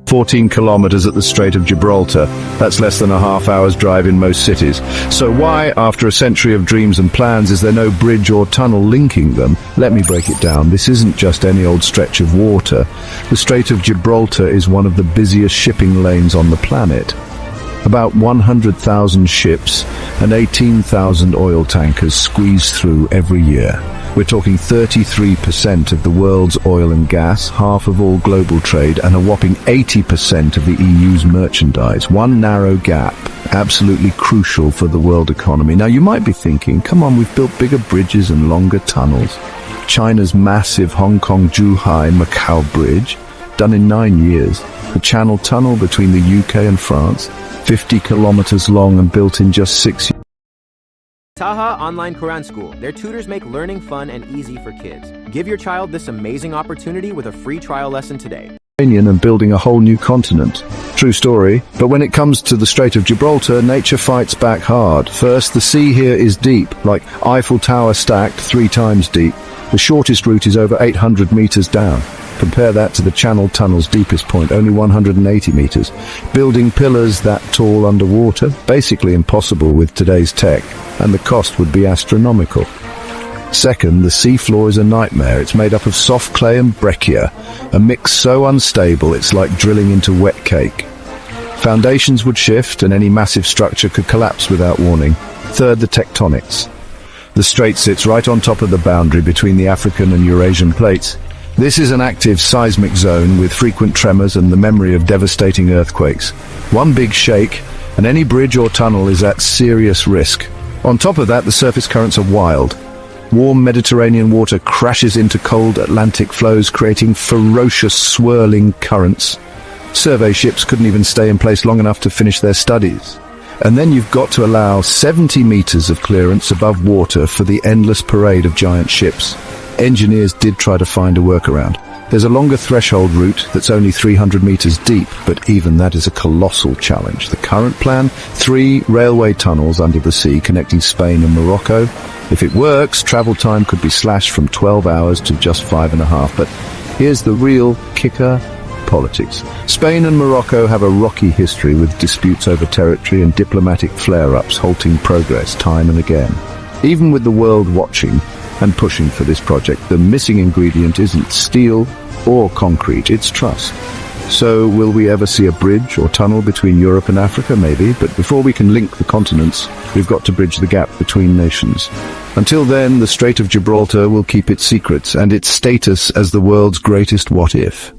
14 kilometers at the Strait of Gibraltar. That's less than a half-hour's drive in most cities. So why, after a century of dreams and plans, is there no bridge or tunnel linking them? Let me break it down. This isn't just any old stretch of water. The Strait of Gibraltar is one of the busiest shipping lanes on the planet. About 100,000 ships and 18,000 oil tankers squeeze through every year. We're talking 33% of the world's oil and gas, half of all global trade, and a whopping 80% of the EU's merchandise. One narrow gap, absolutely crucial for the world economy. Now you might be thinking, come on, we've built bigger bridges and longer tunnels. China's massive Hong Kong-Zhuhai-Macau Bridge, done in 9 years. The Channel Tunnel between the UK and France, 50 kilometers long and built in just 6 years. Taha Online Quran School. Their tutors make learning fun and easy for kids. Give your child this amazing opportunity with a free trial lesson today. And building a whole new continent. True story. But when it comes to the Strait of Gibraltar, nature fights back hard. First, the sea here is deep, like Eiffel Tower stacked 3 times deep. The shortest route is over 800 meters down. Compare that to the Channel Tunnel's deepest point, only 180 meters. Building pillars that tall underwater, basically impossible with today's tech, and the cost would be astronomical. Second, the seafloor is a nightmare. It's made up of soft clay and breccia, a mix so unstable it's like drilling into wet cake. Foundations would shift and any massive structure could collapse without warning. Third, the tectonics. The strait sits right on top of the boundary between the African and Eurasian plates. This is an active seismic zone with frequent tremors and the memory of devastating earthquakes. One big shake, and any bridge or tunnel is at serious risk. On top of that, the surface currents are wild. Warm Mediterranean water crashes into cold Atlantic flows, creating ferocious swirling currents. Survey ships couldn't even stay in place long enough to finish their studies. And then you've got to allow 70 meters of clearance above water for the endless parade of giant ships. Engineers did try to find a workaround. There's a longer threshold route that's only 300 meters deep, but even that is a colossal challenge. The current plan, 3 railway tunnels under the sea connecting Spain and Morocco. If it works, travel time could be slashed from 12 hours to just 5.5. But here's the real kicker: politics. Spain and Morocco have a rocky history with disputes over territory and diplomatic flare-ups halting progress time and again. Even with the world watching and pushing for this project, the missing ingredient isn't steel or concrete, it's trust. So will we ever see a bridge or tunnel between Europe and Africa? Maybe, but before we can link the continents, we've got to bridge the gap between nations. Until then, the Strait of Gibraltar will keep its secrets and its status as the world's greatest what-if.